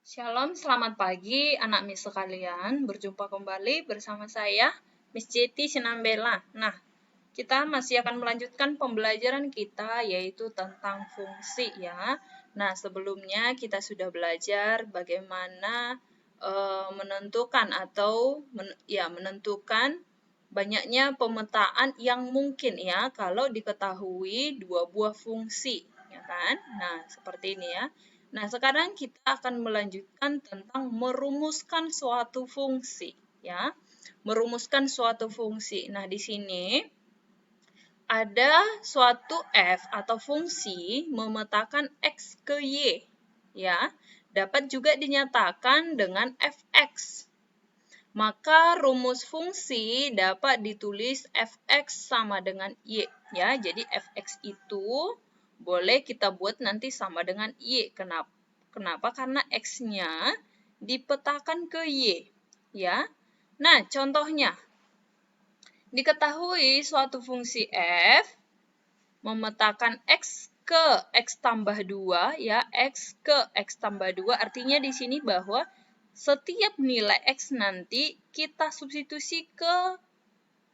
Shalom, selamat pagi anak Miss sekalian. Berjumpa kembali bersama saya, Miss Jeti Sinambela. Nah, kita masih akan melanjutkan pembelajaran kita yaitu tentang fungsi ya. Nah, sebelumnya kita sudah belajar bagaimana menentukan atau menentukan banyaknya pemetaan yang mungkin ya kalau diketahui dua buah fungsi, ya kan? Nah, seperti ini ya. Nah, sekarang kita akan melanjutkan tentang merumuskan suatu fungsi, ya. Merumuskan suatu fungsi. Nah, di sini ada suatu f atau fungsi memetakan x ke y, ya. Dapat juga dinyatakan dengan fx. Maka rumus fungsi dapat ditulis fx sama dengan y, ya. Jadi fx itu boleh kita buat nanti sama dengan y. Kenapa? Karena x-nya dipetakan ke y, ya. Nah, contohnya diketahui suatu fungsi f memetakan x ke x tambah 2, ya. X ke x tambah 2 artinya di sini bahwa setiap nilai x nanti kita substitusi ke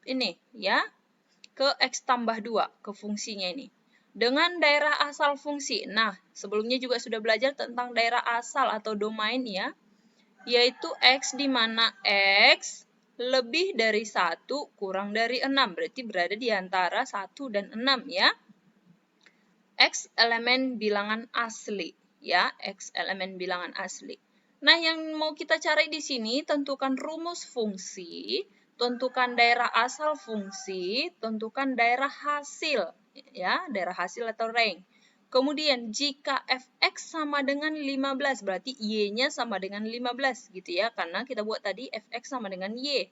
ini, ya, ke x tambah 2, ke fungsinya ini. Dengan daerah asal fungsi. Nah, sebelumnya juga sudah belajar tentang daerah asal atau domain ya, yaitu x di mana x lebih dari 1 kurang dari 6. Berarti berada di antara 1 dan 6 ya. X elemen bilangan asli, ya, X elemen bilangan asli. Nah, yang mau kita cari di sini tentukan rumus fungsi, tentukan daerah asal fungsi, tentukan daerah hasil, ya, daerah hasil atau range. Kemudian jika fx sama dengan 15, berarti y-nya sama dengan 15 gitu ya, karena kita buat tadi fx sama dengan y.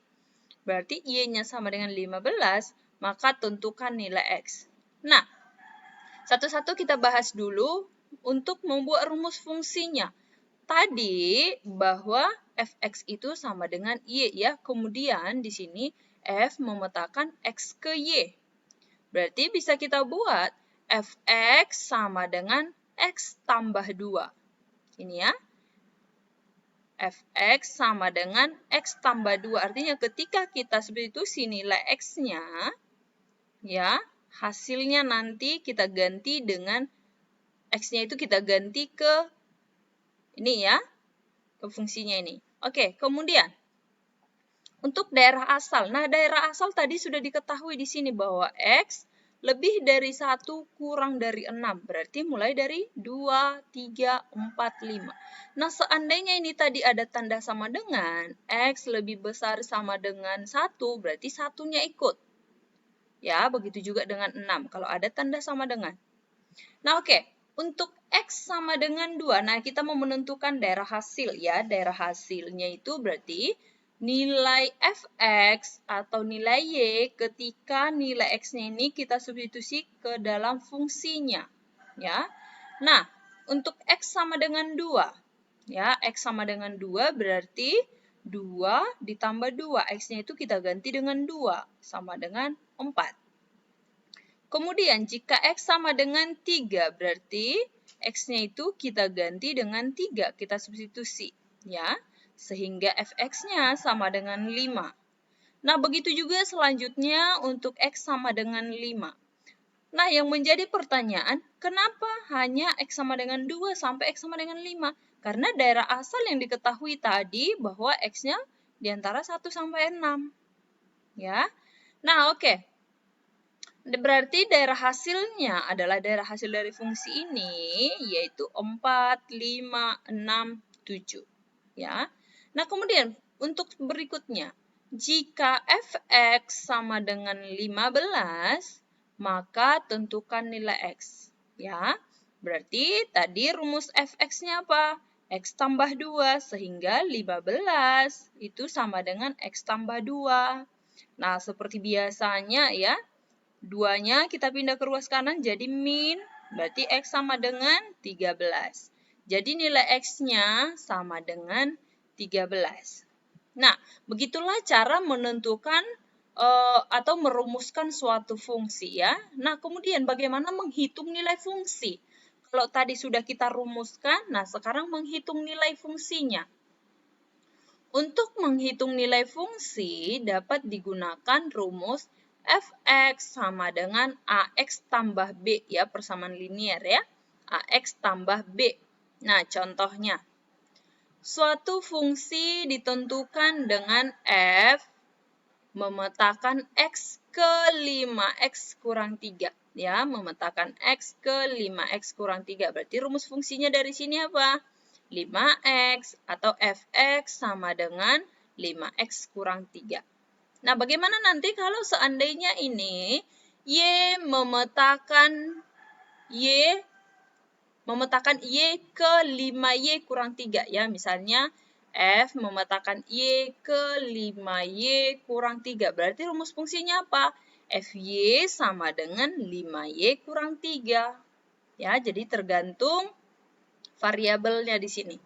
Berarti y-nya sama dengan 15, maka tentukan nilai x. Nah, satu-satu kita bahas dulu untuk membuat rumus fungsinya. Tadi bahwa fx itu sama dengan y ya. Kemudian di sini f memetakan x ke y. Berarti bisa kita buat fx sama dengan x tambah 2. Ini ya. Fx sama dengan x tambah 2. Artinya ketika kita substitusi nilai x-nya, ya, hasilnya nanti kita ganti dengan x-nya itu kita ganti ke ini ya, ke fungsinya ini. Oke, kemudian untuk daerah asal. Nah, daerah asal tadi sudah diketahui di sini bahwa x lebih dari 1 kurang dari 6. Berarti mulai dari 2, 3, 4, 5. Nah, seandainya ini tadi ada tanda sama dengan x lebih besar sama dengan 1, berarti satunya ikut. Ya, begitu juga dengan 6 kalau ada tanda sama dengan. Nah, oke. Untuk x sama dengan 2, nah kita mau menentukan daerah hasil ya. Daerah hasilnya itu berarti nilai fx atau nilai y ketika nilai x-nya ini kita substitusi ke dalam fungsinya. Ya. Nah, untuk x sama dengan 2. Ya, x sama dengan 2 berarti 2 ditambah 2. X-nya itu kita ganti dengan 2 sama dengan 4. Kemudian jika x sama dengan 3, berarti x-nya itu kita ganti dengan 3, kita substitusi, ya. Sehingga fx-nya sama dengan 5. Nah, begitu juga selanjutnya untuk x sama dengan 5. Nah, yang menjadi pertanyaan, kenapa hanya x sama dengan 2 sampai x sama dengan 5? Karena daerah asal yang diketahui tadi bahwa x-nya di antara 1 sampai 6. Ya. Nah, oke. Berarti daerah hasilnya adalah daerah hasil dari fungsi ini, yaitu 4, 5, 6, 7. Ya. Nah, kemudian untuk berikutnya, jika fx sama dengan 15, maka tentukan nilai x. Ya. Berarti tadi rumus fx-nya apa? X tambah 2, sehingga 15 itu sama dengan x tambah 2. Nah, seperti biasanya ya, 2-nya kita pindah ke ruas kanan jadi min, berarti x sama dengan 13. Jadi nilai x-nya sama dengan 13. Nah, begitulah cara menentukan atau merumuskan suatu fungsi ya. Nah, kemudian bagaimana menghitung nilai fungsi? Kalau tadi sudah kita rumuskan, nah sekarang menghitung nilai fungsinya. Untuk menghitung nilai fungsi dapat digunakan rumus fx sama dengan ax tambah b, ya, persamaan linier, ya. Ax tambah b. Nah, contohnya. Suatu fungsi ditentukan dengan f memetakan x ke 5x kurang 3. Ya, memetakan x ke 5x kurang 3. Berarti rumus fungsinya dari sini apa? 5x atau fx sama dengan 5x kurang 3. Nah, bagaimana nanti kalau seandainya ini y memetakan y ke 5y kurang 3, ya. Misalnya f memetakan y ke 5y kurang 3. Berarti rumus fungsinya apa? Fy sama dengan 5y kurang 3. Ya, jadi tergantung variabelnya di sini.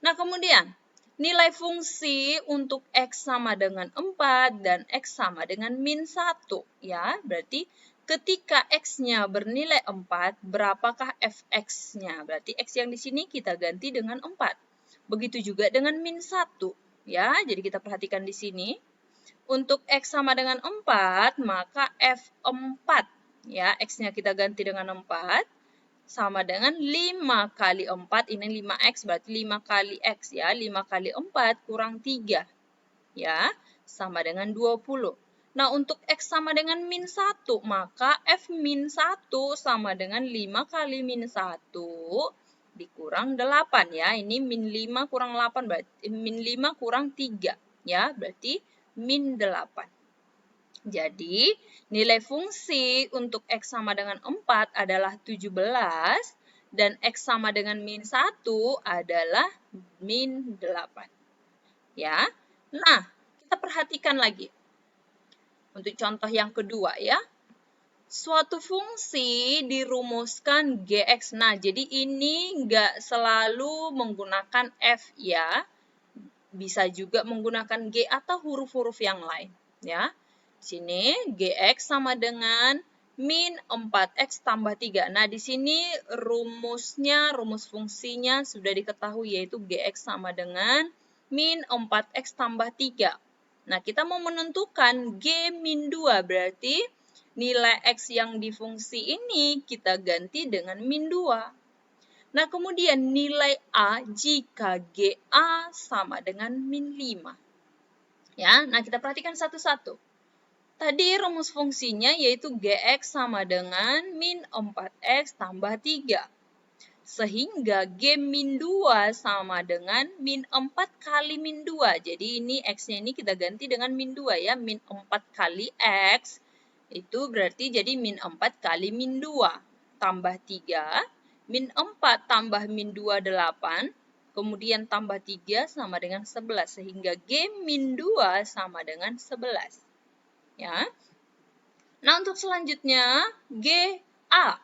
Nah, kemudian nilai fungsi untuk x sama dengan 4 dan x sama dengan min 1. Ya, berarti ketika x-nya bernilai 4, berapakah fx-nya? Berarti x yang di sini kita ganti dengan 4. Begitu juga dengan min 1. Ya, jadi kita perhatikan di sini. Untuk x sama dengan 4, maka f4. Ya, x-nya kita ganti dengan 4. Sama dengan 5 kali 4, ini 5x, berarti 5 kali x, ya. 5 kali 4 kurang 3, ya. Sama dengan 20. Nah, untuk x sama dengan min 1, maka f min 1 sama dengan 5 kali min 1 dikurang 8, ya. Ini min 5 kurang 8, berarti min 5 kurang 3, ya. Berarti min 8. Jadi, nilai fungsi untuk x sama dengan 4 adalah 17 dan x sama dengan min 1 adalah min 8. Ya. Nah, kita perhatikan lagi. Untuk contoh yang kedua, ya. Suatu fungsi dirumuskan gx. Nah, jadi ini nggak selalu menggunakan f, ya. Bisa juga menggunakan g atau huruf-huruf yang lain, ya. Sini gx sama dengan min 4x tambah 3. Nah, di sini rumus fungsinya sudah diketahui, yaitu gx sama dengan min 4x tambah 3. Nah, kita mau menentukan g min 2, berarti nilai x yang di fungsi ini kita ganti dengan min 2. Nah, kemudian nilai a jika GA sama dengan min 5. Ya, nah kita perhatikan satu-satu. Tadi rumus fungsinya yaitu gx sama dengan min 4x tambah 3. Sehingga g min 2 sama dengan min 4 kali min 2. Jadi ini x-nya ini kita ganti dengan min 2, ya. Min 4 kali x itu berarti jadi min 4 kali min 2 tambah 3. Min 4 tambah min 2, 8. Kemudian tambah 3 sama dengan 11. Sehingga g min 2 sama dengan 11. Ya. Nah, untuk selanjutnya, GA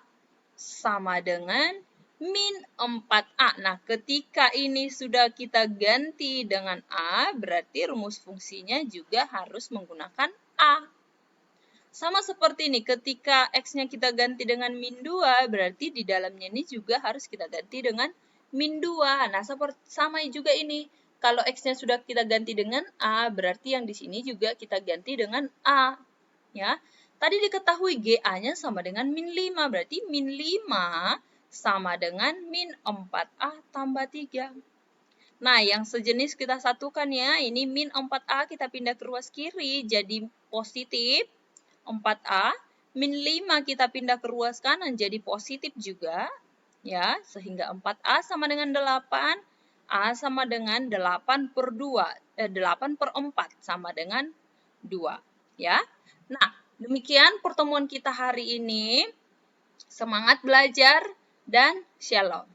sama dengan min 4A. Nah, ketika ini sudah kita ganti dengan A, berarti rumus fungsinya juga harus menggunakan A. Sama seperti ini, ketika X-nya kita ganti dengan min 2, berarti di dalamnya ini juga harus kita ganti dengan min 2. Nah, sama juga ini. Kalau X-nya sudah kita ganti dengan A, berarti yang di sini juga kita ganti dengan A. Ya, tadi diketahui GA-nya sama dengan min 5, berarti min 5 sama dengan min 4A tambah 3. Nah, yang sejenis kita satukan, ya. Ini min 4A kita pindah ke ruas kiri jadi positif 4A. Min 5 kita pindah ke ruas kanan jadi positif juga. Ya, sehingga 4A sama dengan 8. A sama dengan 8 per 4 sama dengan 2. Ya. Nah, demikian pertemuan kita hari ini. Semangat belajar dan shalom.